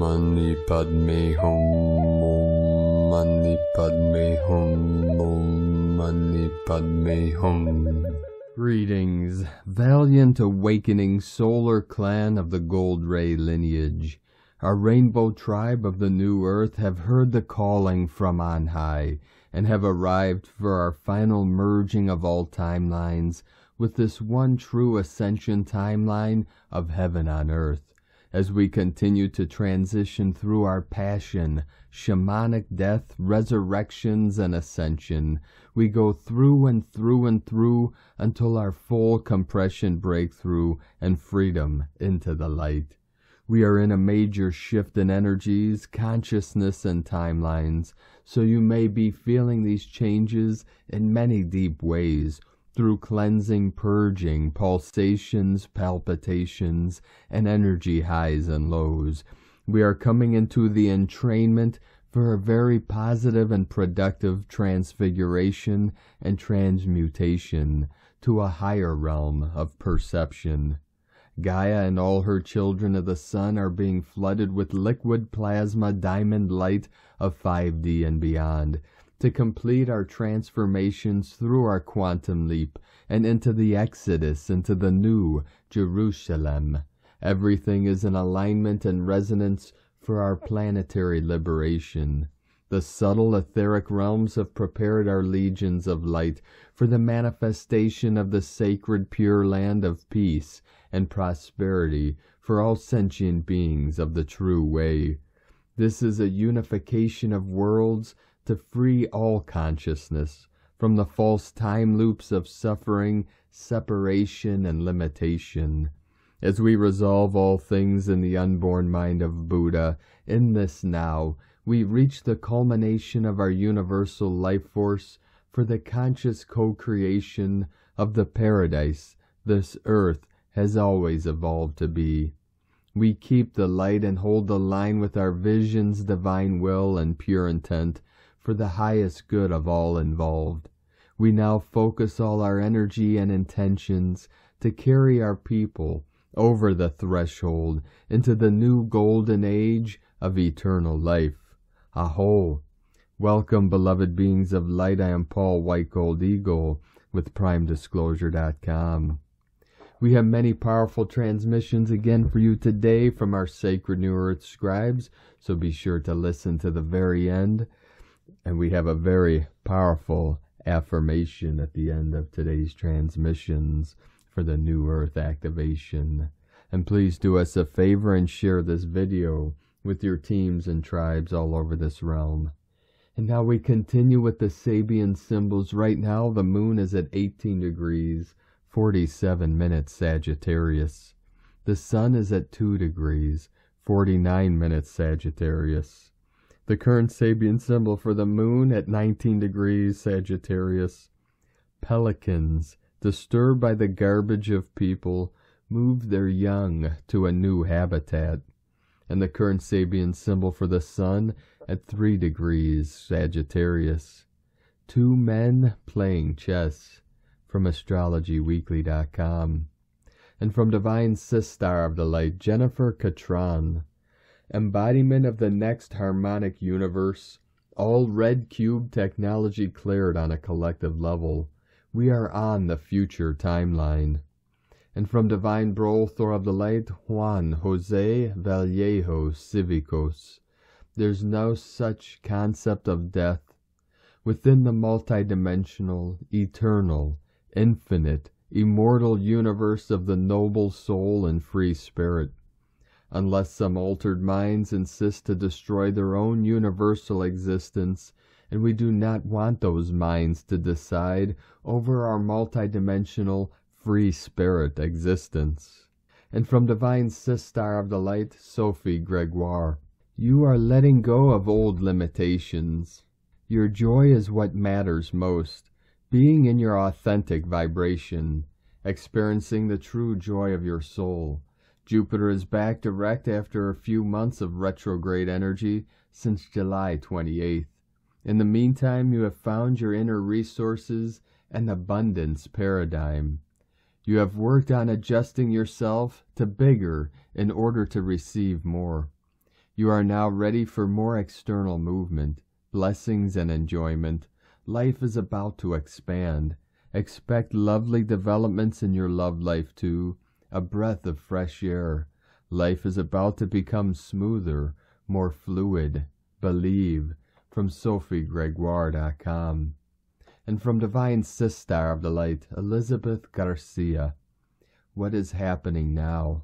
Mani Padme Hum, Om Mani Padme Hum, Om Mani Padme Hum. Greetings, valiant awakening solar clan of the Gold Ray lineage. Our rainbow tribe of the new earth have heard the calling from on high, and have arrived for our final merging of all timelines with this one true ascension timeline of heaven on earth. As we continue to transition through our passion, shamanic death, resurrections, and ascension, we go through and through and through until our full compression breakthrough and freedom into the light. We are in a major shift in energies, consciousness, and timelines, so you may be feeling these changes in many deep ways, through cleansing, purging, pulsations, palpitations, and energy highs and lows. We are coming into the entrainment for a very positive and productive transfiguration and transmutation to a higher realm of perception. Gaia and all her children of the sun are being flooded with liquid plasma diamond light of 5D and beyond, to complete our transformations through our quantum leap and into the exodus into the new Jerusalem. Everything is in alignment and resonance for our planetary liberation. The subtle etheric realms have prepared our legions of light for the manifestation of the sacred pure land of peace and prosperity for all sentient beings of the true way. This is a unification of worlds to free all consciousness from the false time loops of suffering, separation, and limitation. As we resolve all things in the unborn mind of Buddha, in this now, we reach the culmination of our universal life force for the conscious co-creation of the paradise this earth has always evolved to be. We keep the light and hold the line with our vision's divine will and pure intent for the highest good of all involved. We now focus all our energy and intentions to carry our people over the threshold into the new golden age of eternal life. Aho! Welcome, beloved beings of light. I am Paul White Gold Eagle with PrimeDisclosure.com. We have many powerful transmissions again for you today from our sacred New Earth scribes, so be sure to listen to the very end. And we have a very powerful affirmation at the end of today's transmissions for the New Earth activation. And please do us a favor and share this video with your teams and tribes all over this realm. And now we continue with the Sabian symbols. Right now the moon is at 18 degrees, 47 minutes Sagittarius. The sun is at 2 degrees, 49 minutes Sagittarius. The current Sabian symbol for the moon at 19 degrees Sagittarius. Pelicans, disturbed by the garbage of people, move their young to a new habitat. And the current Sabian symbol for the sun at 3 degrees Sagittarius. Two men playing chess, from astrologyweekly.com. And from Divine Sistar of the Light, Jennifer Catron. Embodiment of the next harmonic universe, all red cube technology cleared on a collective level. We are on the future timeline. And from Divine Brolthor of the Light, Juan Jose Vallejo Cívicos. There's no such concept of death within the multidimensional, eternal, infinite, immortal universe of the noble soul and free spirit. Unless some altered minds insist to destroy their own universal existence, and we do not want those minds to decide over our multidimensional, free spirit existence. And from Divine Sistar of the Light, Sophie Gregoire. You are letting go of old limitations. Your joy is what matters most. Being in your authentic vibration, experiencing the true joy of your soul. Jupiter is back direct after a few months of retrograde energy since July 28th. In the meantime, you have found your inner resources and abundance paradigm. You have worked on adjusting yourself to bigger in order to receive more. You are now ready for more external movement, blessings and enjoyment. Life is about to expand. Expect lovely developments in your love life too, a breath of fresh air. Life is about to become smoother, more fluid. Believe. From SophieGregoire.com. And from Divine Sister of the Light, Elizabeth Garcia. What is happening now?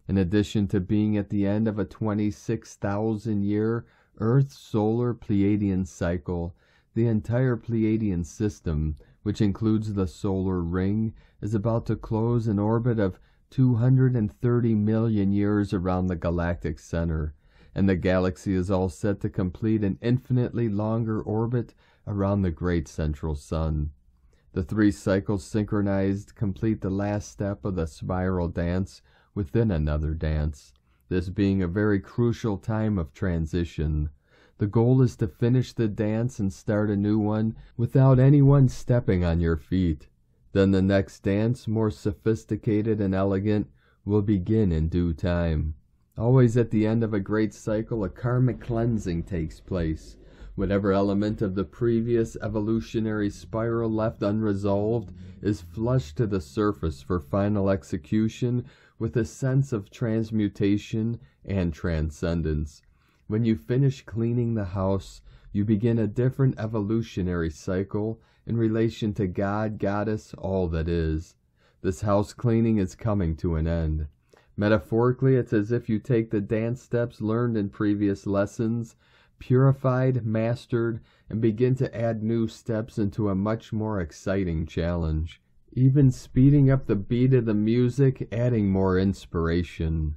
In addition to being at the end of a 26,000-year Earth-Solar Pleiadian cycle, the entire Pleiadian system, which includes the solar ring, is about to close an orbit of 230 million years around the galactic center, and the galaxy is all set to complete an infinitely longer orbit around the great central sun. The 3 cycles synchronized complete the last step of the spiral dance within another dance, this being a very crucial time of transition. The goal is to finish the dance and start a new one without anyone stepping on your feet. Then the next dance, more sophisticated and elegant, will begin in due time. Always at the end of a great cycle, a karmic cleansing takes place. Whatever element of the previous evolutionary spiral left unresolved is flushed to the surface for final execution with a sense of transmutation and transcendence. When you finish cleaning the house, you begin a different evolutionary cycle in relation to God, Goddess, all that is. This house cleaning is coming to an end. Metaphorically, it's as if you take the dance steps learned in previous lessons, purified, mastered, and begin to add new steps into a much more exciting challenge. Even speeding up the beat of the music, adding more inspiration.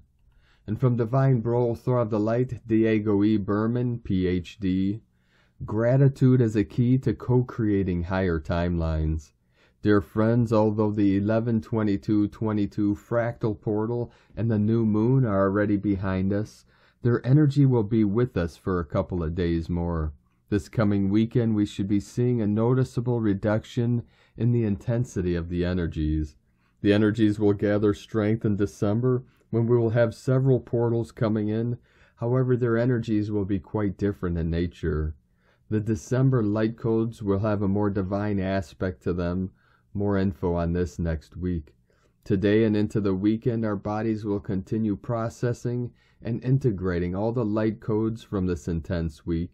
And from Divine Brother of the Light, Diego E. Berman, Ph.D., gratitude is a key to co-creating higher timelines. Dear friends, although the 11-22-22 fractal portal and the new moon are already behind us, their energy will be with us for a couple of days more. This coming weekend we should be seeing a noticeable reduction in the intensity of the energies. The energies will gather strength in December when we will have several portals coming in. However, their energies will be quite different in nature. The December light codes will have a more divine aspect to them. More info on this next week. Today and into the weekend, our bodies will continue processing and integrating all the light codes from this intense week.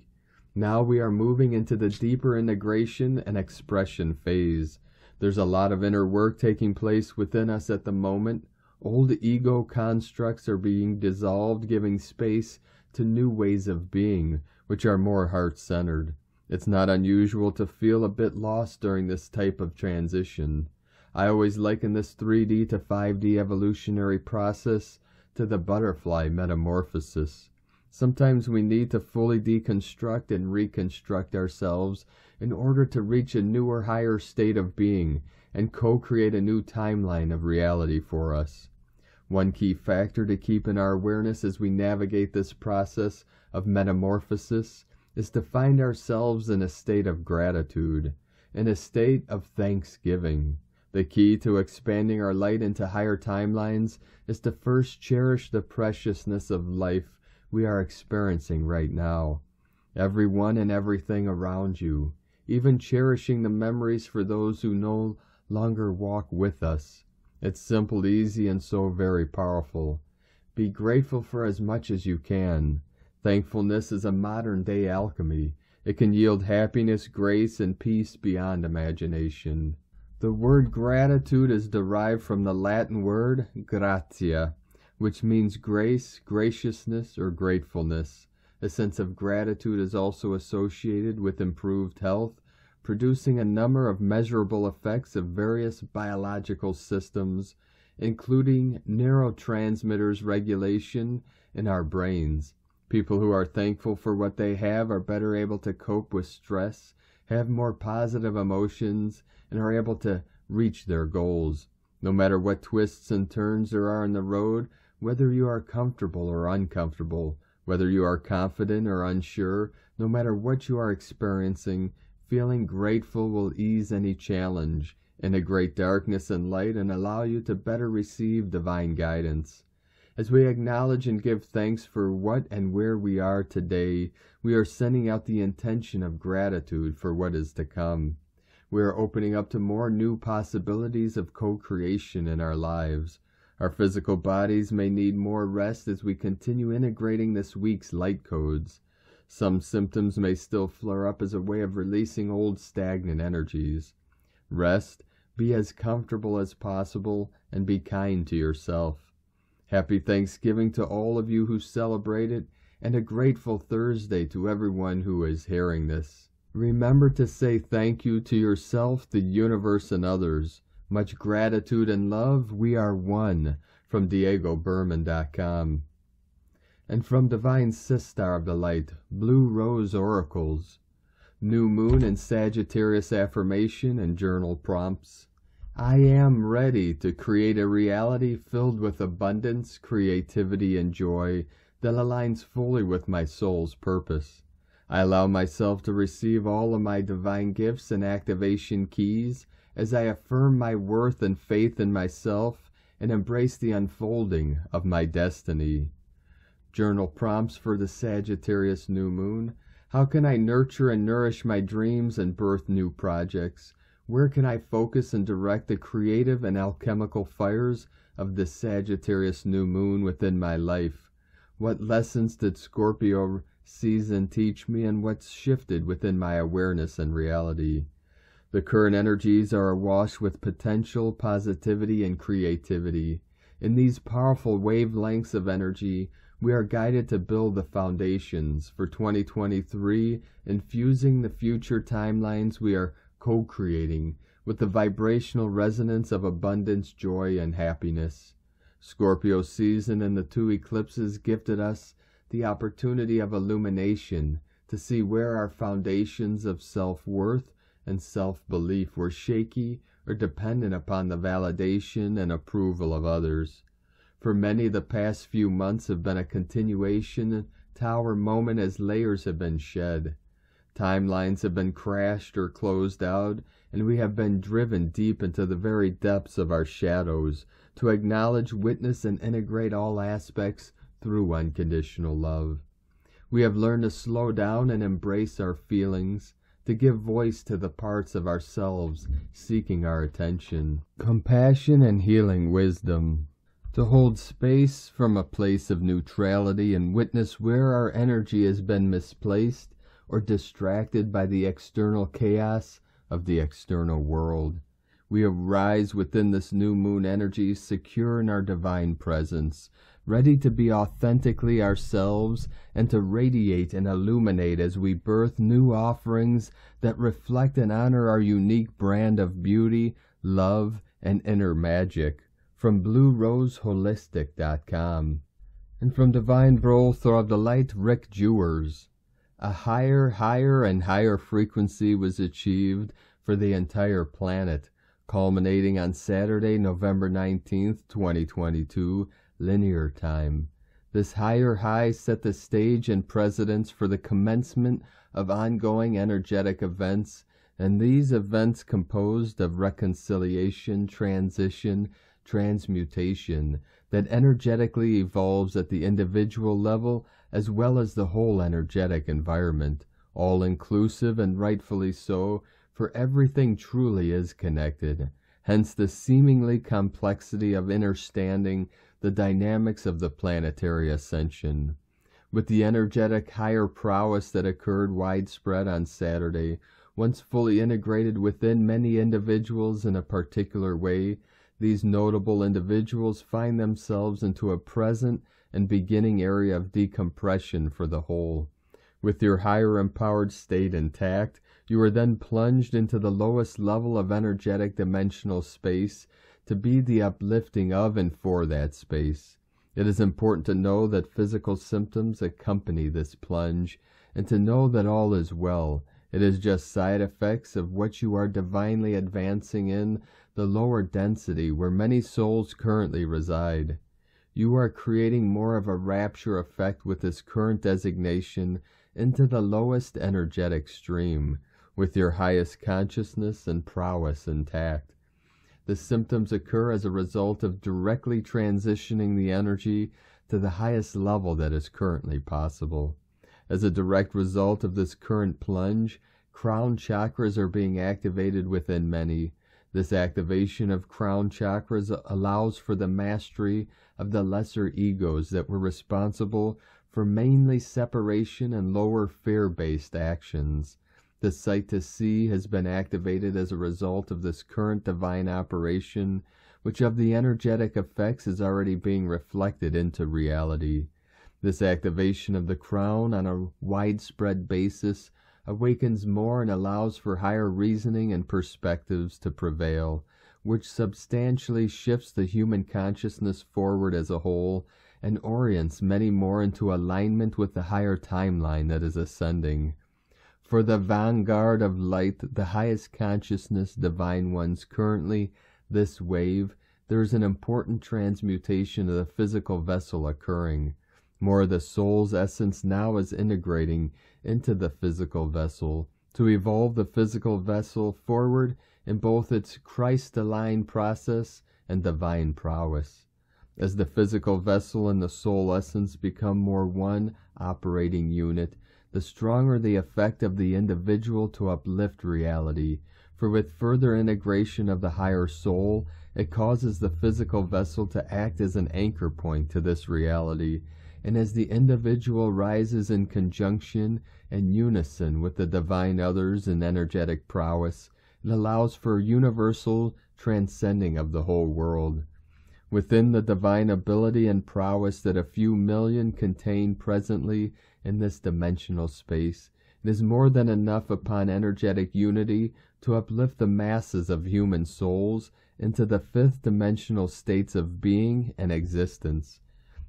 Now we are moving into the deeper integration and expression phase. There's a lot of inner work taking place within us at the moment. Old ego constructs are being dissolved, giving space to new ways of being, which are more heart-centered. It's not unusual to feel a bit lost during this type of transition. I always liken this 3D to 5D evolutionary process to the butterfly metamorphosis. Sometimes we need to fully deconstruct and reconstruct ourselves in order to reach a newer, higher state of being and co-create a new timeline of reality for us. One key factor to keep in our awareness as we navigate this process of metamorphosis is to find ourselves in a state of gratitude, in a state of thanksgiving. The key to expanding our light into higher timelines is to first cherish the preciousness of life we are experiencing right now. Everyone and everything around you, even cherishing the memories for those who no longer walk with us. It's simple, easy, and so very powerful. Be grateful for as much as you can. Thankfulness is a modern-day alchemy. It can yield happiness, grace, and peace beyond imagination. The word gratitude is derived from the Latin word gratia, which means grace, graciousness, or gratefulness. A sense of gratitude is also associated with improved health, producing a number of measurable effects of various biological systems, including neurotransmitters regulation in our brains. People who are thankful for what they have are better able to cope with stress, have more positive emotions, and are able to reach their goals. No matter what twists and turns there are in the road, whether you are comfortable or uncomfortable, whether you are confident or unsure, no matter what you are experiencing, feeling grateful will ease any challenge, integrate darkness and light, and allow you to better receive divine guidance. As we acknowledge and give thanks for what and where we are today, we are sending out the intention of gratitude for what is to come. We are opening up to more new possibilities of co-creation in our lives. Our physical bodies may need more rest as we continue integrating this week's light codes. Some symptoms may still flare up as a way of releasing old stagnant energies. Rest, be as comfortable as possible, and be kind to yourself. Happy Thanksgiving to all of you who celebrate it, and a grateful Thursday to everyone who is hearing this. Remember to say thank you to yourself, the universe, and others. Much gratitude and love. We are one. From DiegoBerman.com. And from Divine Sistar of the Light, Blue Rose Oracles, New Moon and Sagittarius Affirmation and Journal Prompts. I am ready to create a reality filled with abundance, creativity, and joy that aligns fully with my soul's purpose. I allow myself to receive all of my divine gifts and activation keys as I affirm my worth and faith in myself and embrace the unfolding of my destiny. Journal prompts for the Sagittarius New Moon. How can I nurture and nourish my dreams and birth new projects? Where can I focus and direct the creative and alchemical fires of the Sagittarius New Moon within my life? What lessons did Scorpio season teach me, and what's shifted within my awareness and reality? The current energies are awash with potential, positivity, and creativity. In these powerful wavelengths of energy, we are guided to build the foundations for 2023, infusing the future timelines we are co-creating with the vibrational resonance of abundance, joy, and happiness. Scorpio season and the two eclipses gifted us the opportunity of illumination to see where our foundations of self-worth and self-belief were shaky or dependent upon the validation and approval of others. For many, the past few months have been a continuation tower moment as layers have been shed. Timelines have been crashed or closed out, and we have been driven deep into the very depths of our shadows to acknowledge, witness, and integrate all aspects through unconditional love. We have learned to slow down and embrace our feelings, to give voice to the parts of ourselves seeking our attention, compassion and healing wisdom, to hold space from a place of neutrality and witness where our energy has been misplaced or distracted by the external chaos of the external world. We arise within this new moon energy, secure in our divine presence, ready to be authentically ourselves and to radiate and illuminate as we birth new offerings that reflect and honor our unique brand of beauty, love, and inner magic. From BlueRoseHolistic.com. And from Divine Brother of the Light, Rick Jewers. A higher and higher frequency was achieved for the entire planet, culminating on Saturday, November 19th, 2022, linear time. This higher high set the stage and precedence for the commencement of ongoing energetic events, and these events composed of reconciliation, transition, transmutation that energetically evolves at the individual level as well as the whole energetic environment, all inclusive and rightfully so, for everything truly is connected. Hence the seemingly complexity of understanding the dynamics of the planetary ascension. With the energetic higher prowess that occurred widespread on Saturday, once fully integrated within many individuals in a particular way, these notable individuals find themselves into a present and beginning area of decompression for the whole. With your higher empowered state intact, you are then plunged into the lowest level of energetic dimensional space to be the uplifting of and for that space. It is important to know that physical symptoms accompany this plunge, and to know that all is well. It is just side effects of what you are divinely advancing in the lower density where many souls currently reside. You are creating more of a rapture effect with this current designation into the lowest energetic stream, with your highest consciousness and prowess intact. The symptoms occur as a result of directly transitioning the energy to the highest level that is currently possible. As a direct result of this current plunge, crown chakras are being activated within many. This activation of crown chakras allows for the mastery of the lesser egos that were responsible for mainly separation and lower fear-based actions. The sight to see has been activated as a result of this current divine operation, which of the energetic effects is already being reflected into reality. This activation of the crown on a widespread basis awakens more and allows for higher reasoning and perspectives to prevail, which substantially shifts the human consciousness forward as a whole and orients many more into alignment with the higher timeline that is ascending. For the vanguard of light, the highest consciousness, divine ones, currently this wave, there is an important transmutation of the physical vessel occurring. More of the soul's essence now is integrating into the physical vessel to evolve the physical vessel forward in both its Christ-aligned process and divine prowess. As the physical vessel and the soul essence become more one operating unit, the stronger the effect of the individual to uplift reality, for with further integration of the higher soul, it causes the physical vessel to act as an anchor point to this reality, and as the individual rises in conjunction and unison with the divine others in energetic prowess, it allows for universal transcending of the whole world. Within the divine ability and prowess that a few million contain presently in this dimensional space, it is more than enough upon energetic unity to uplift the masses of human souls into the fifth dimensional states of being and existence.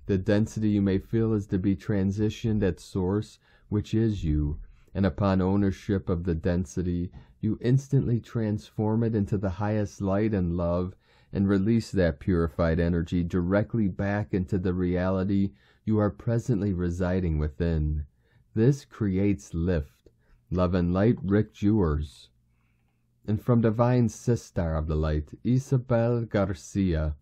The density you may feel is to be transitioned at source, which is you, and upon ownership of the density, you instantly transform it into the highest light and love, and release that purified energy directly back into the reality you are presently residing within. This creates lift. Love and light, Rick Jewers. And from Divine Sister of the Light, Isabel Garcia,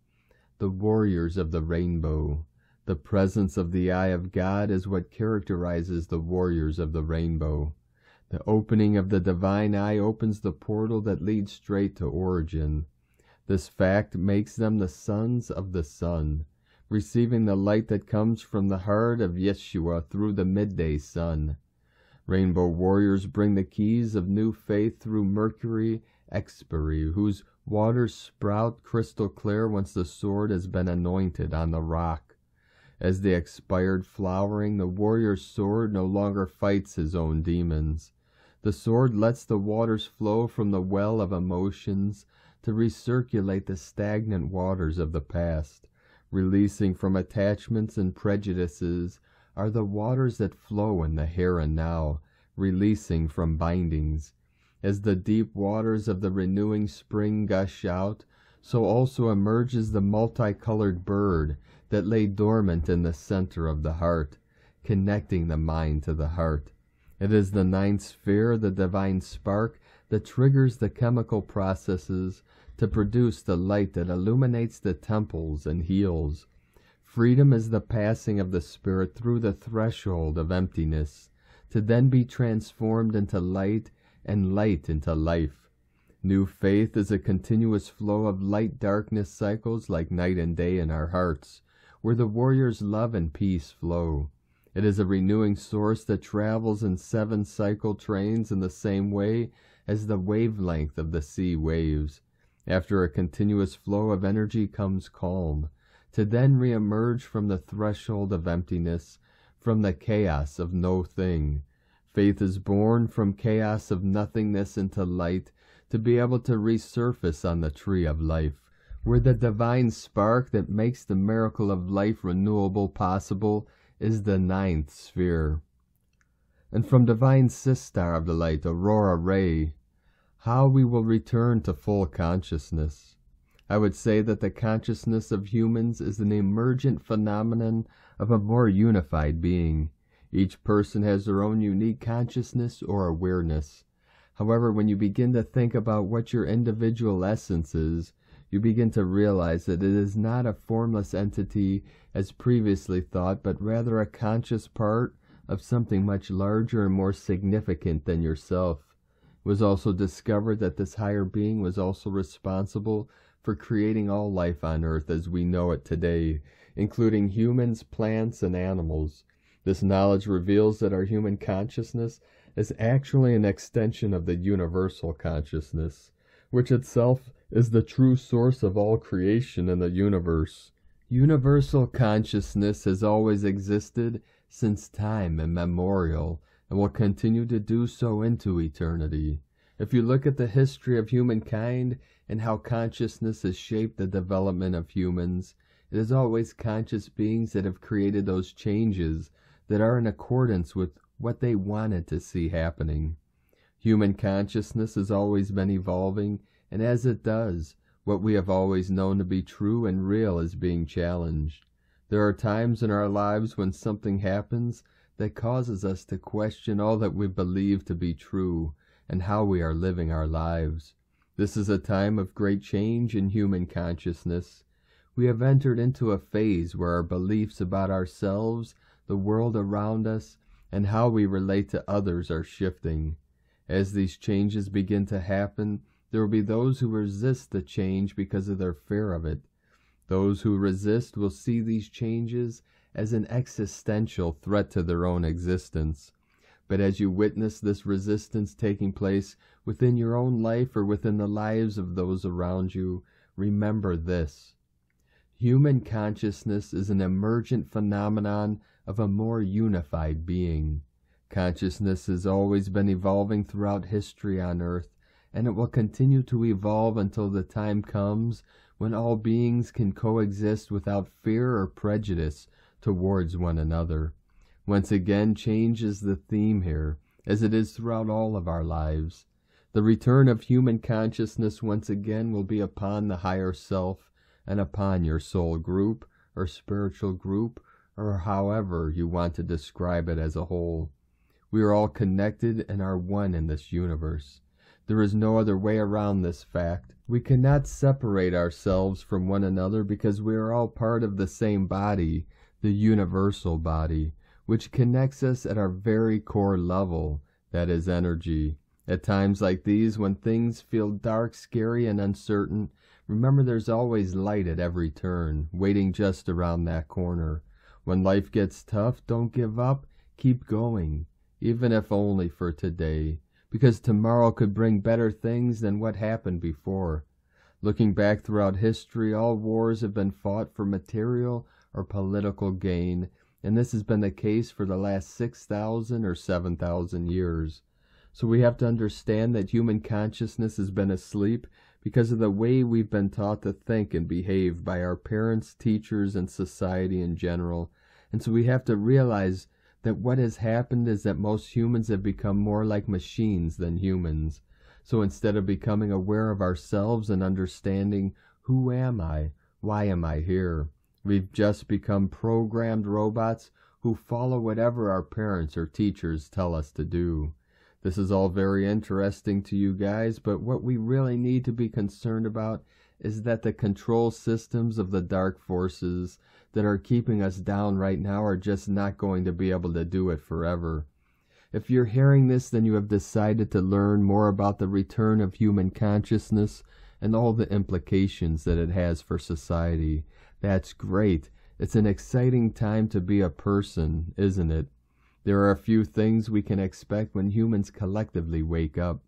the Warriors of the Rainbow. The presence of the eye of God is what characterizes the Warriors of the Rainbow. The opening of the divine eye opens the portal that leads straight to origin. This fact makes them the sons of the sun, receiving the light that comes from the heart of Yeshua through the midday sun. Rainbow warriors bring the keys of new faith through Mercury expiry, whose waters sprout crystal clear once the sword has been anointed on the rock. As the expired flowering, the warrior's sword no longer fights his own demons. The sword lets the waters flow from the well of emotions to recirculate the stagnant waters of the past. Releasing from attachments and prejudices are the waters that flow in the here and now, releasing from bindings. As the deep waters of the renewing spring gush out, so also emerges the multicolored bird that lay dormant in the center of the heart, connecting the mind to the heart. It is the ninth sphere, the divine spark, that triggers the chemical processes to produce the light that illuminates the temples and heals. Freedom is the passing of the spirit through the threshold of emptiness, to then be transformed into light and light into life. New faith is a continuous flow of light-darkness cycles like night and day in our hearts, where the warrior's love and peace flow. It is a renewing source that travels in 7 cycle trains in the same way as the wavelength of the sea waves. After a continuous flow of energy comes calm, to then re-emerge from the threshold of emptiness, from the chaos of no thing. Faith is born from chaos of nothingness into light, to be able to resurface on the tree of life, where the divine spark that makes the miracle of life renewable possible is the 9th sphere. And from Divine Sister of the Light, Aurora Ray, how we will return to full consciousness. I would say that the consciousness of humans is an emergent phenomenon of a more unified being. Each person has their own unique consciousness or awareness. However, when you begin to think about what your individual essence is, you begin to realize that it is not a formless entity as previously thought, but rather a conscious part of something much larger and more significant than yourself. It was also discovered that this higher being was also responsible for creating all life on Earth as we know it today, including humans, plants, and animals. This knowledge reveals that our human consciousness is actually an extension of the universal consciousness, which itself is the true source of all creation in the universe. Universal consciousness has always existed since time immemorial, and will continue to do so into eternity. If you look at the history of humankind and how consciousness has shaped the development of humans, it is always conscious beings that have created those changes that are in accordance with what they wanted to see happening. Human consciousness has always been evolving, and as it does, what we have always known to be true and real is being challenged. There are times in our lives when something happens that causes us to question all that we believe to be true and how we are living our lives. This is a time of great change in human consciousness. We have entered into a phase where our beliefs about ourselves, the world around us, and how we relate to others are shifting. As these changes begin to happen, there will be those who resist the change because of their fear of it. Those who resist will see these changes as an existential threat to their own existence. But as you witness this resistance taking place within your own life or within the lives of those around you, remember this. Human consciousness is an emergent phenomenon of a more unified being. Consciousness has always been evolving throughout history on Earth, and it will continue to evolve until the time comes when all beings can coexist without fear or prejudice towards one another. Once again, change is the theme here, as it is throughout all of our lives. The return of human consciousness once again will be upon the higher self and upon your soul group or spiritual group, or however you want to describe it as a whole. We are all connected and are one in this universe. There is no other way around this fact. We cannot separate ourselves from one another because we are all part of the same body, the universal body, which connects us at our very core level, that is energy. At times like these, when things feel dark, scary, and uncertain, remember there's always light at every turn, waiting just around that corner. When life gets tough, don't give up, keep going, even if only for today, because tomorrow could bring better things than what happened before. Looking back throughout history, all wars have been fought for material or political gain, and this has been the case for the last 6,000 or 7,000 years. So we have to understand that human consciousness has been asleep because of the way we've been taught to think and behave by our parents, teachers, and society in general. And so we have to realize that what has happened is that most humans have become more like machines than humans. So instead of becoming aware of ourselves and understanding, who am I? Why am I here? We've just become programmed robots who follow whatever our parents or teachers tell us to do. This is all very interesting to you guys, but what we really need to be concerned about is that the control systems of the dark forces that are keeping us down right now are just not going to be able to do it forever. If you're hearing this, then you have decided to learn more about the return of human consciousness and all the implications that it has for society. That's great. It's an exciting time to be a person, isn't it? There are a few things we can expect when humans collectively wake up.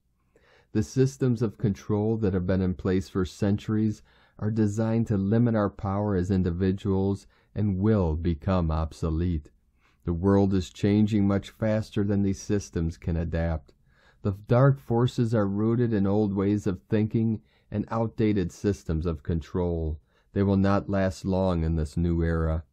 The systems of control that have been in place for centuries are designed to limit our power as individuals and will become obsolete. The world is changing much faster than these systems can adapt. The dark forces are rooted in old ways of thinking and outdated systems of control. They will not last long in this new era.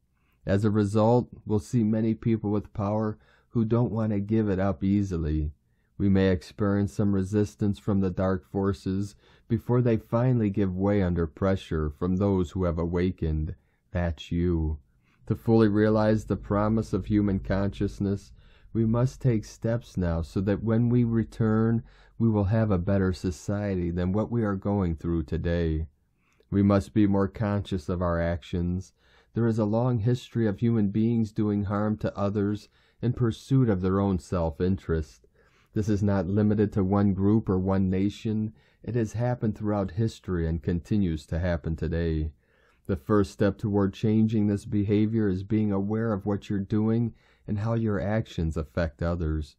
As a result, we'll see many people with power who don't want to give it up easily. We may experience some resistance from the dark forces before they finally give way under pressure from those who have awakened. That's you. To fully realize the promise of human consciousness, we must take steps now so that when we return, we will have a better society than what we are going through today. We must be more conscious of our actions. There is a long history of human beings doing harm to others in pursuit of their own self-interest. This is not limited to one group or one nation. It has happened throughout history and continues to happen today. The first step toward changing this behavior is being aware of what you're doing and how your actions affect others.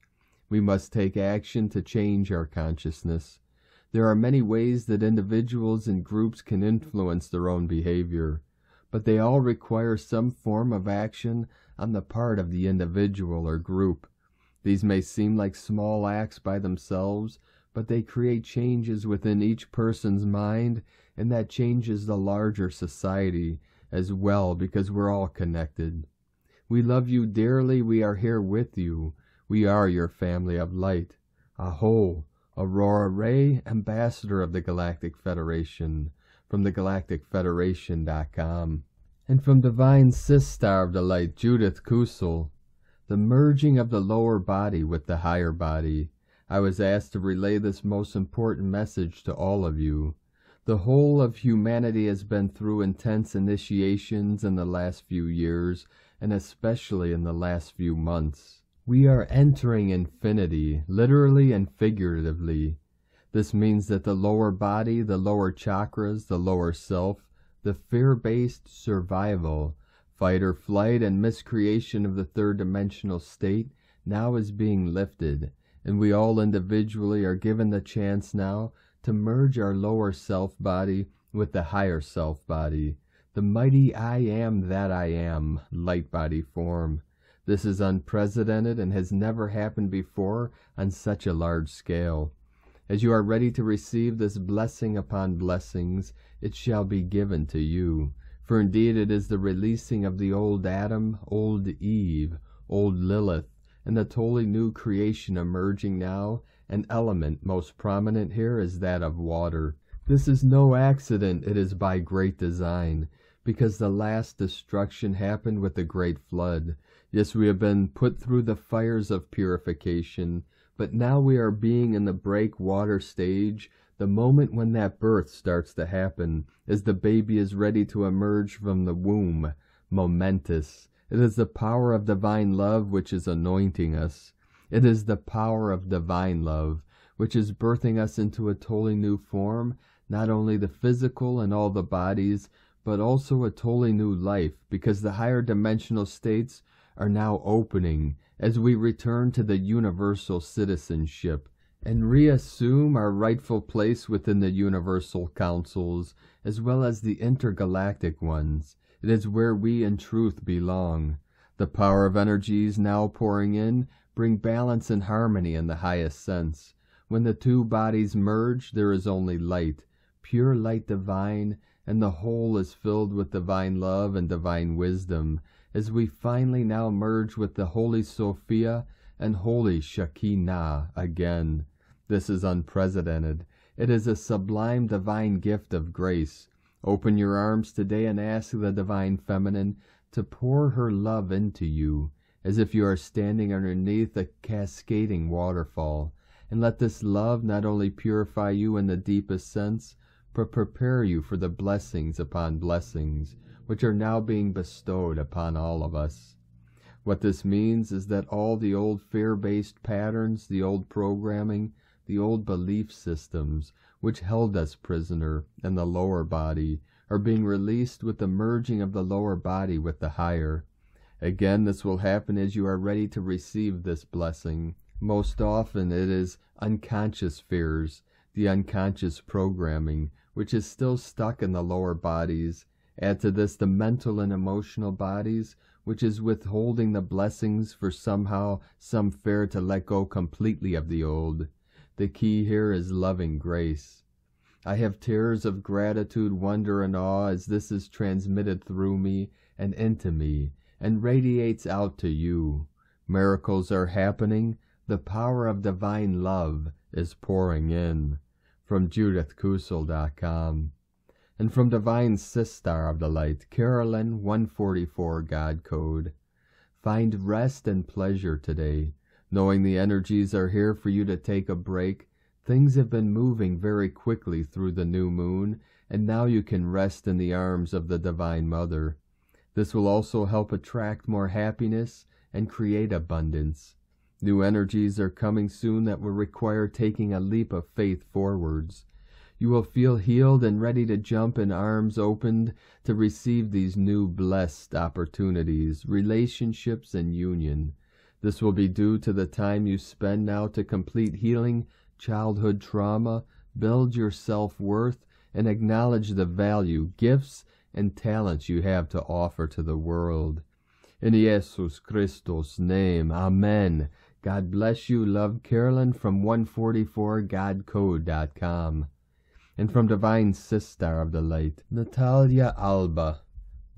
We must take action to change our consciousness. There are many ways that individuals and groups can influence their own behavior, but they all require some form of action on the part of the individual or group. These may seem like small acts by themselves, but they create changes within each person's mind, and that changes the larger society as well, because we're all connected. We love you dearly. We are here with you. We are your family of light. Aho, Aurora Ray, Ambassador of the Galactic Federation, from thegalacticfederation.com. And from Divine Sister of the Light, Judith Kusel, the merging of the lower body with the higher body. I was asked to relay this most important message to all of you. The whole of humanity has been through intense initiations in the last few years, and especially in the last few months. We are entering infinity, literally and figuratively. This means that the lower body, the lower chakras, the lower self, the fear-based survival, fight or flight, and miscreation of the third-dimensional state now is being lifted, and we all individually are given the chance now to merge our lower self-body with the higher self-body, the mighty I am that I am, light-body form. This is unprecedented and has never happened before on such a large scale. As you are ready to receive this blessing upon blessings, it shall be given to you. For indeed it is the releasing of the old Adam, old Eve, old Lilith, and the totally new creation emerging now. An element most prominent here is that of water. This is no accident, it is by great design, because the last destruction happened with the great flood. Yes, we have been put through the fires of purification, but now we are being in the breakwater stage, the moment when that birth starts to happen, as the baby is ready to emerge from the womb. Momentous. It is the power of divine love which is anointing us. It is the power of divine love which is birthing us into a totally new form, not only the physical and all the bodies, but also a totally new life, because the higher dimensional states are now opening as we return to the universal citizenship and reassume our rightful place within the universal councils as well as the intergalactic ones. It is where we in truth belong. The power of energies now pouring in bring balance and harmony in the highest sense. When the two bodies merge, there is only light, pure light divine, and the whole is filled with divine love and divine wisdom, as we finally now merge with the Holy Sophia and Holy Shekinah again. This is unprecedented. It is a sublime divine gift of grace. Open your arms today and ask the Divine Feminine to pour her love into you, as if you are standing underneath a cascading waterfall, and let this love not only purify you in the deepest sense, but prepare you for the blessings upon blessings, which are now being bestowed upon all of us. What this means is that all the old fear-based patterns, the old programming, the old belief systems, which held us prisoner in the lower body, are being released with the merging of the lower body with the higher. Again, this will happen as you are ready to receive this blessing. Most often it is unconscious fears, the unconscious programming, which is still stuck in the lower bodies. Add to this the mental and emotional bodies, which is withholding the blessings for somehow some fear to let go completely of the old. The key here is loving grace. I have tears of gratitude, wonder, and awe as this is transmitted through me and into me, and radiates out to you. Miracles are happening. The power of divine love is pouring in. From JudithKusel.com. And from Divine Sister of the Light, Carolyn 144 God Code. Find rest and pleasure today, knowing the energies are here for you to take a break. Things have been moving very quickly through the new moon, and now you can rest in the arms of the Divine Mother. This will also help attract more happiness and create abundance. New energies are coming soon that will require taking a leap of faith forwards. You will feel healed and ready to jump in arms opened to receive these new blessed opportunities, relationships, and union. This will be due to the time you spend now to complete healing childhood trauma, build your self-worth, and acknowledge the value, gifts, and talents you have to offer to the world. In Jesus Christos' name, Amen. God bless you. Love, Carolyn from 144godcode.com. And from Divine Sister of the Light, Natalia Alba.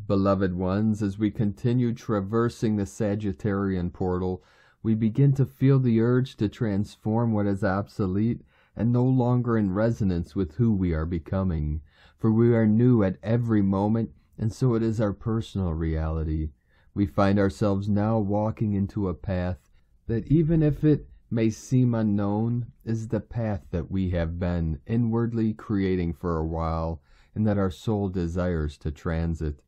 Beloved ones, as we continue traversing the Sagittarian portal, we begin to feel the urge to transform what is obsolete and no longer in resonance with who we are becoming. For we are new at every moment, and so it is our personal reality. We find ourselves now walking into a path that, even if it may seem unknown, is the path that we have been inwardly creating for a while, and that our soul desires to transit.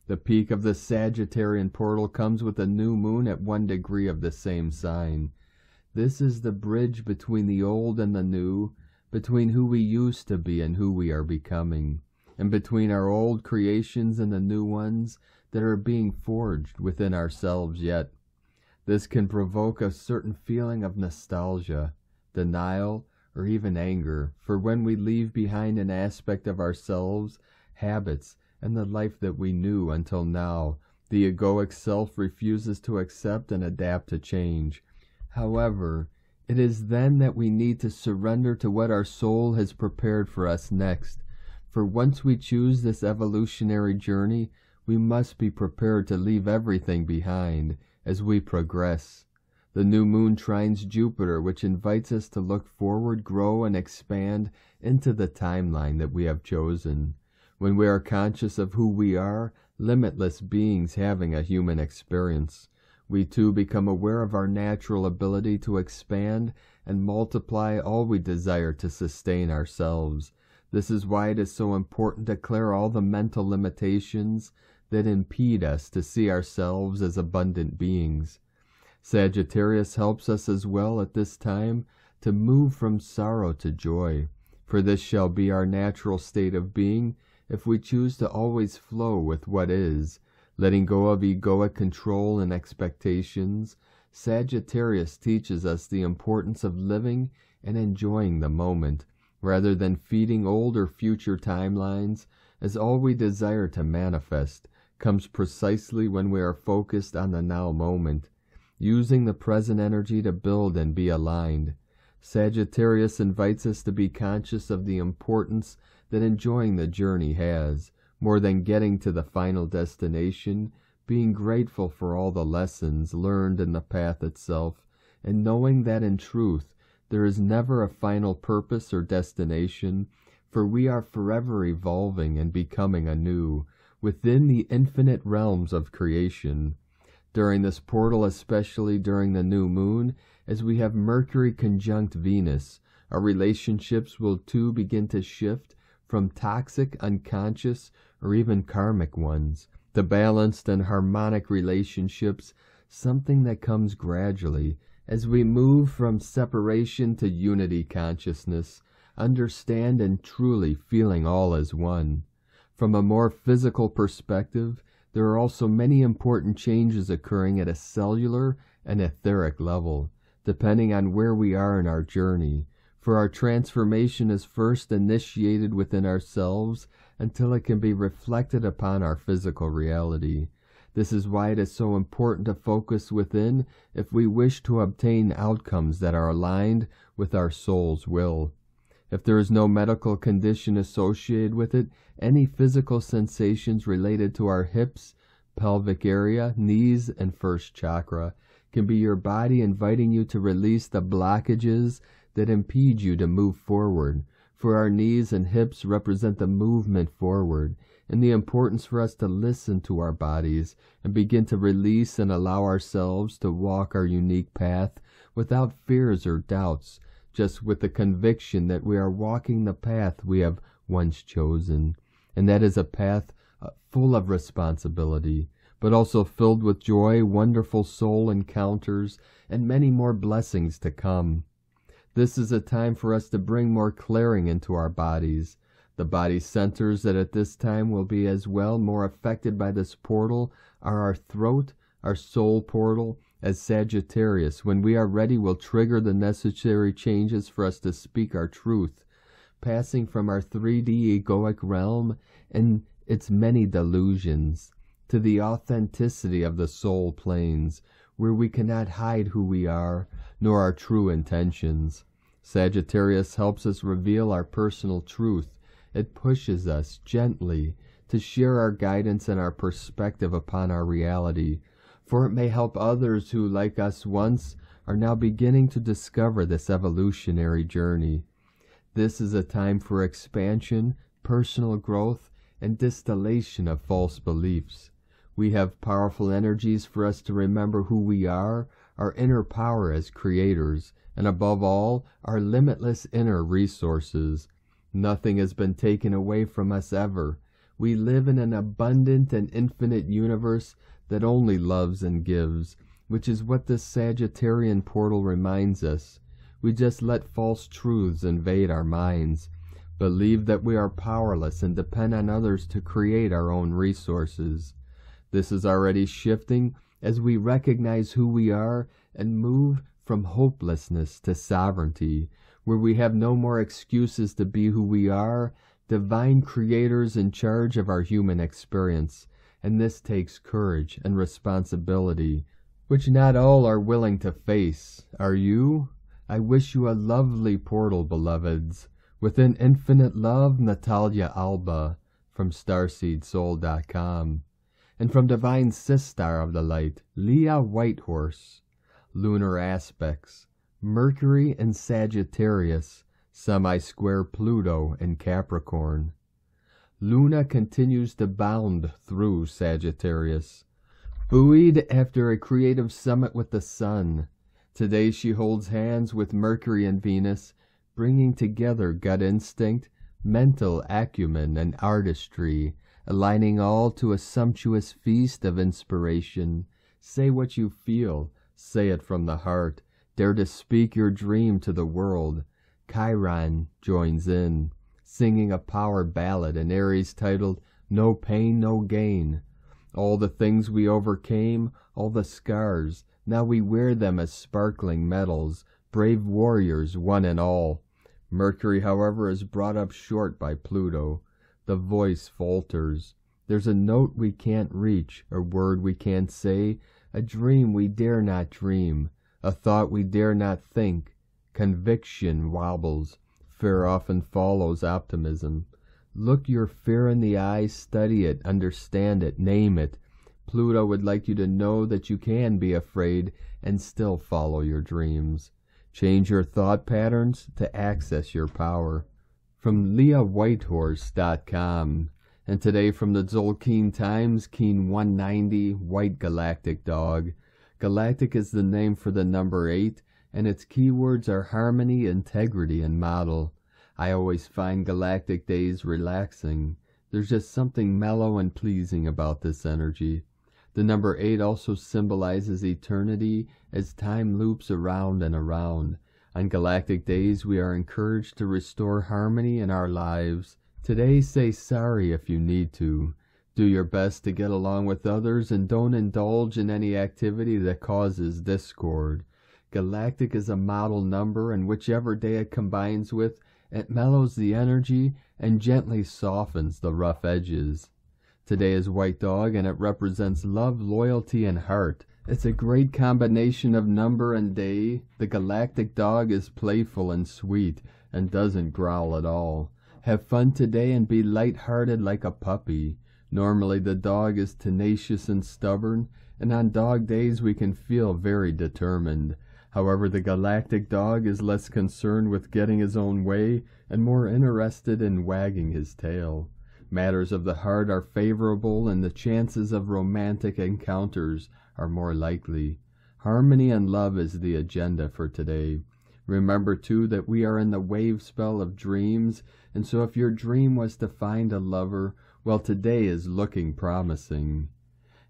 The peak of the Sagittarian portal comes with a new moon at 1 degree of the same sign. This is the bridge between the old and the new, between who we used to be and who we are becoming, and between our old creations and the new ones that are being forged within ourselves yet. This can provoke a certain feeling of nostalgia, denial, or even anger, for when we leave behind an aspect of ourselves, habits, and the life that we knew until now, the egoic self refuses to accept and adapt to change. However, it is then that we need to surrender to what our soul has prepared for us next, for once we choose this evolutionary journey, we must be prepared to leave everything behind as we progress. The new moon trines Jupiter, which invites us to look forward, grow, and expand into the timeline that we have chosen. When we are conscious of who we are, limitless beings having a human experience, we too become aware of our natural ability to expand and multiply all we desire to sustain ourselves. This is why it is so important to clear all the mental limitations that impede us to see ourselves as abundant beings. Sagittarius helps us as well at this time to move from sorrow to joy, for this shall be our natural state of being if we choose to always flow with what is, letting go of egoic control and expectations. Sagittarius teaches us the importance of living and enjoying the moment, rather than feeding old or future timelines, as all we desire to manifest comes precisely when we are focused on the now moment, using the present energy to build and be aligned. Sagittarius invites us to be conscious of the importance that enjoying the journey has, more than getting to the final destination, being grateful for all the lessons learned in the path itself, and knowing that in truth there is never a final purpose or destination, for we are forever evolving and becoming anew, within the infinite realms of creation. During this portal, especially during the new moon, as we have Mercury conjunct Venus, our relationships will too begin to shift from toxic, unconscious, or even karmic ones, to balanced and harmonic relationships, something that comes gradually as we move from separation to unity consciousness, understand and truly feeling all as one. From a more physical perspective, there are also many important changes occurring at a cellular and etheric level, depending on where we are in our journey, for our transformation is first initiated within ourselves until it can be reflected upon our physical reality. This is why it is so important to focus within if we wish to obtain outcomes that are aligned with our soul's will. If there is no medical condition associated with it, any physical sensations related to our hips, pelvic area, knees, and first chakra can be your body inviting you to release the blockages that impede you to move forward, for our knees and hips represent the movement forward, and the importance for us to listen to our bodies and begin to release and allow ourselves to walk our unique path without fears or doubts, just with the conviction that we are walking the path we have once chosen, and that is a path full of responsibility, but also filled with joy, wonderful soul encounters, and many more blessings to come. This is a time for us to bring more clearing into our bodies. The body centers that at this time will be as well more affected by this portal are our throat, our soul portal, as Sagittarius. When we are ready, will trigger the necessary changes for us to speak our truth, passing from our 3D egoic realm and its many delusions to the authenticity of the soul planes, where we cannot hide who we are, nor our true intentions. Sagittarius helps us reveal our personal truth. It pushes us gently to share our guidance and our perspective upon our reality, for it may help others who, like us once, are now beginning to discover this evolutionary journey. This is a time for expansion, personal growth, and distillation of false beliefs. We have powerful energies for us to remember who we are, our inner power as creators, and above all, our limitless inner resources. Nothing has been taken away from us ever. We live in an abundant and infinite universe that only loves and gives, which is what this Sagittarian portal reminds us. We just let false truths invade our minds, believe that we are powerless and depend on others to create our own resources. This is already shifting as we recognize who we are and move from hopelessness to sovereignty, where we have no more excuses to be who we are, divine creators in charge of our human experience. And this takes courage and responsibility, which not all are willing to face. Are you? I wish you a lovely portal, beloveds. Within infinite love, Natalia Alba, from StarseedSoul.com. And from Divine Sistar of the Light, Leah Whitehorse. Lunar aspects: Mercury and Sagittarius, semi-square Pluto and Capricorn. Luna continues to bound through Sagittarius, buoyed after a creative summit with the Sun. Today she holds hands with Mercury and Venus, bringing together gut instinct, mental acumen, and artistry, aligning all to a sumptuous feast of inspiration. Say what you feel, say it from the heart, dare to speak your dream to the world. Chiron joins in, singing a power ballad in Aries titled No Pain, No Gain. All the things we overcame, all the scars, now we wear them as sparkling medals, brave warriors one and all. Mercury, however, is brought up short by Pluto. The voice falters. There's a note we can't reach, a word we can't say, a dream we dare not dream, a thought we dare not think. Conviction wobbles. Fear often follows optimism. Look your fear in the eye, study it, understand it, name it. Pluto would like you to know that you can be afraid and still follow your dreams. Change your thought patterns to access your power. From LeahWhitehorse.com. And today from the Zolkeen Times, Keen 190, White Galactic Dog. Galactic is the name for the number 8, and its keywords are harmony, integrity, and model. I always find Galactic days relaxing. There's just something mellow and pleasing about this energy. The number 8 also symbolizes eternity as time loops around and around. On Galactic days, we are encouraged to restore harmony in our lives. Today, say sorry if you need to. Do your best to get along with others and don't indulge in any activity that causes discord. Galactic is a model number, and whichever day it combines with, it mellows the energy and gently softens the rough edges. Today is White Dog, and it represents love, loyalty, and heart. It's a great combination of number and day. The Galactic Dog is playful and sweet and doesn't growl at all. Have fun today and be light-hearted like a puppy. Normally the dog is tenacious and stubborn, and on dog days we can feel very determined. However, the Galactic Dog is less concerned with getting his own way and more interested in wagging his tail. Matters of the heart are favorable, and the chances of romantic encounters are more likely. Harmony and love is the agenda for today. Remember, too, that we are in the wave spell of dreams, and so if your dream was to find a lover, well, today is looking promising.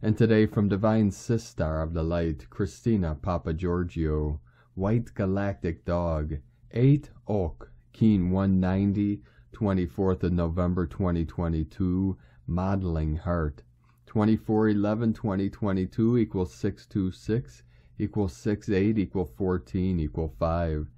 And today, from Divine Sistar of the Light, Christina Papa Giorgio, White Galactic Dog, 8 Oak, Keen 190, 24th of November 2022, Modeling Heart. 24/11/2022 equals 626, equals 68, equal 14, equal 5.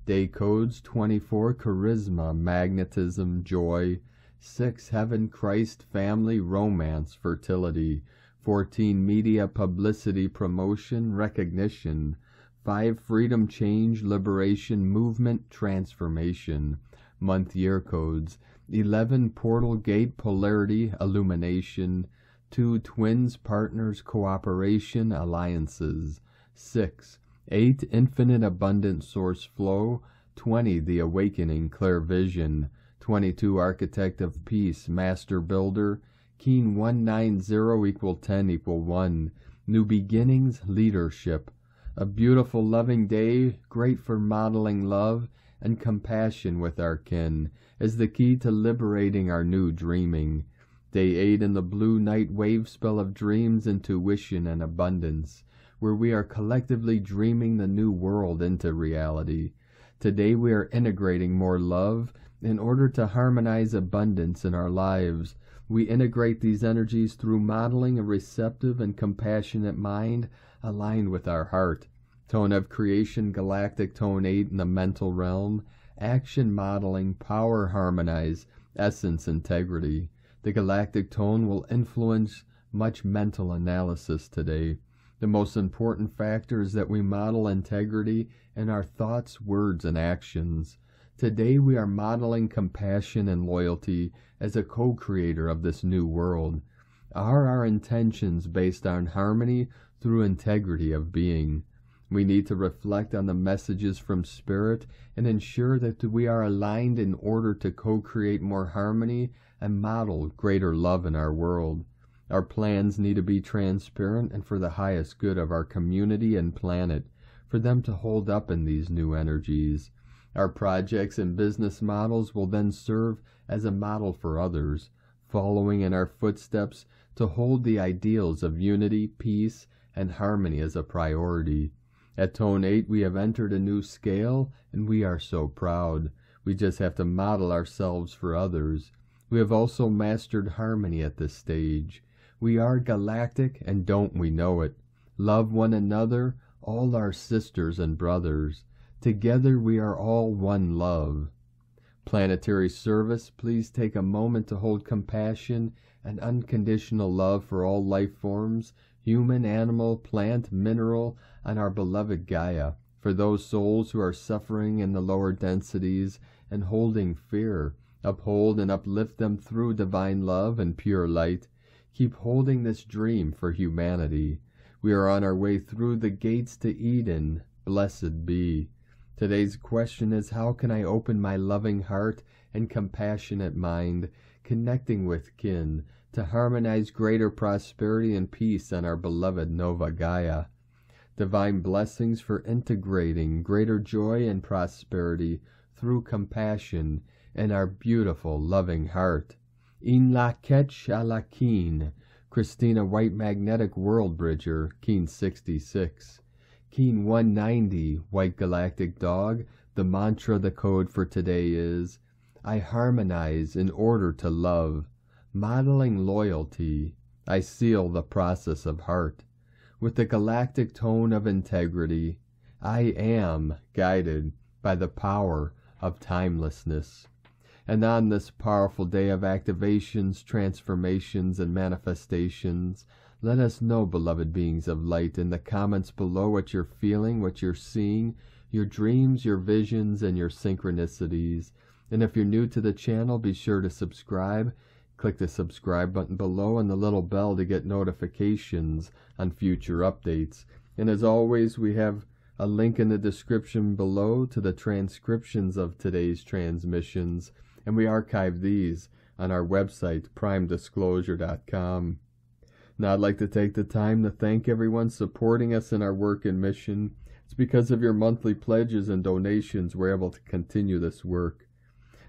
Day codes 24 Charisma, Magnetism, Joy, 6 Heaven, Christ, Family, Romance, Fertility, 14 Media, Publicity, Promotion, Recognition, 5 Freedom, Change, Liberation, Movement, Transformation. Month year codes 11 Portal, Gate, Polarity, Illumination, 2 Twins, Partners, Cooperation, Alliances, 6 8 Infinite Abundant Source Flow, 20 The Awakening, Clear Vision, 22 Architect of Peace, Master Builder, Keen 190 equal 10 equal 1, New Beginnings, Leadership. A beautiful loving day, great for modeling love and compassion with our kin, is the key to liberating our new dreaming. Day 8 in the blue night wave spell of dreams, intuition, and abundance, where we are collectively dreaming the new world into reality. Today we are integrating more love in order to harmonize abundance in our lives. We integrate these energies through modeling a receptive and compassionate mind aligned with our heart. Tone of creation, galactic tone 8 in the mental realm, action modeling, power harmonize, essence integrity. The galactic tone will influence much mental analysis today. The most important factor is that we model integrity in our thoughts, words, and actions. Today we are modeling compassion and loyalty as a co-creator of this new world. Are our intentions based on harmony through integrity of being? We need to reflect on the messages from Spirit and ensure that we are aligned in order to co-create more harmony and model greater love in our world. Our plans need to be transparent and for the highest good of our community and planet, for them to hold up in these new energies. Our projects and business models will then serve as a model for others, following in our footsteps to hold the ideals of unity, peace, and harmony as a priority. At Tone 8, we have entered a new scale, and we are so proud. We just have to model ourselves for others. We have also mastered harmony at this stage. We are galactic, and don't we know it? Love one another, all our sisters and brothers. Together we are all one love. Planetary service, please take a moment to hold compassion and unconditional love for all life forms, human, animal, plant, mineral, and our beloved Gaia, for those souls who are suffering in the lower densities and holding fear. Uphold and uplift them through divine love and pure light. Keep holding this dream for humanity. We are on our way through the gates to Eden. Blessed be. Today's question is, how can I open my loving heart and compassionate mind, connecting with kin, to harmonize greater prosperity and peace on our beloved Nova Gaia? Divine blessings for integrating greater joy and prosperity through compassion in our beautiful loving heart. In la ketch a la keen, Christina White Magnetic World Bridger, Keen 66. Keen 190, White Galactic Dog, the mantra, the code for today is, I harmonize in order to love. Modeling loyalty, I seal the process of heart. With the galactic tone of integrity, I am guided by the power of timelessness. And on this powerful day of activations, transformations, and manifestations, let us know, beloved beings of light, in the comments below what you're feeling, what you're seeing, your dreams, your visions, and your synchronicities. And if you're new to the channel, be sure to subscribe. Click the subscribe button below and the little bell to get notifications on future updates. And as always, we have a link in the description below to the transcriptions of today's transmissions, and we archive these on our website, primedisclosure.com. Now I'd like to take the time to thank everyone supporting us in our work and mission. It's because of your monthly pledges and donations we're able to continue this work.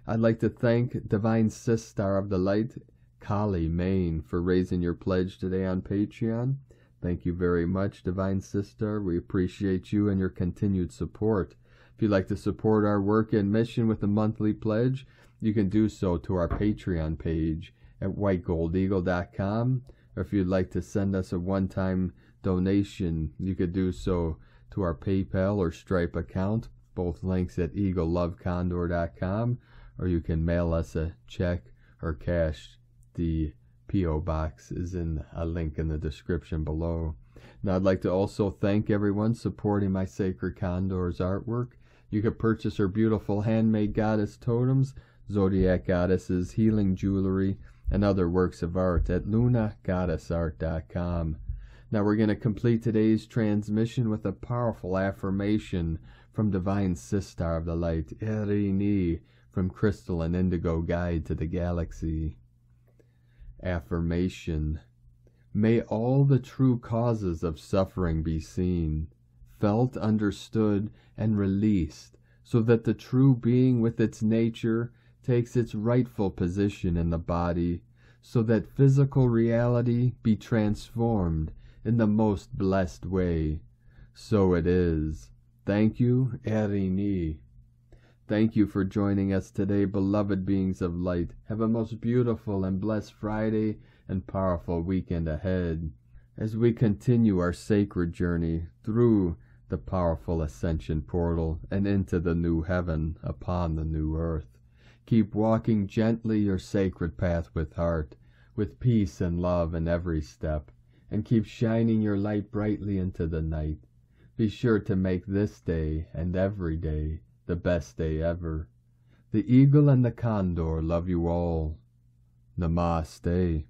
I'd like to thank Divine Sistar of the Light, Kali, Maine, for raising your pledge today on Patreon. Thank you very much, Divine Sister. We appreciate you and your continued support. If you'd like to support our work and mission with a monthly pledge, you can do so to our Patreon page at whitegoldeagle.com. Or if you'd like to send us a one-time donation, you could do so to our PayPal or Stripe account, both links at eaglelovecondor.com, or you can mail us a check or cash. The P.O. box is in a link in the description below. Now I'd like to also thank everyone supporting my Sacred Condor's artwork. You can purchase her beautiful handmade goddess totems, zodiac goddesses, healing jewelry, and other works of art at lunagoddessart.com. Now we're going to complete today's transmission with a powerful affirmation from Divine Sistar of the Light, Erini, from Crystal and Indigo Guide to the Galaxy. Affirmation. May all the true causes of suffering be seen, felt, understood, and released, so that the true being with its nature takes its rightful position in the body, so that physical reality be transformed in the most blessed way. So it is. Thank you, Erini. Thank you for joining us today, beloved beings of light. Have a most beautiful and blessed Friday and powerful weekend ahead as we continue our sacred journey through the powerful Ascension portal and into the new heaven upon the new earth. Keep walking gently your sacred path with heart, with peace and love in every step, and keep shining your light brightly into the night. Be sure to make this day and every day the best day ever. The Eagle and the Condor love you all. Namaste.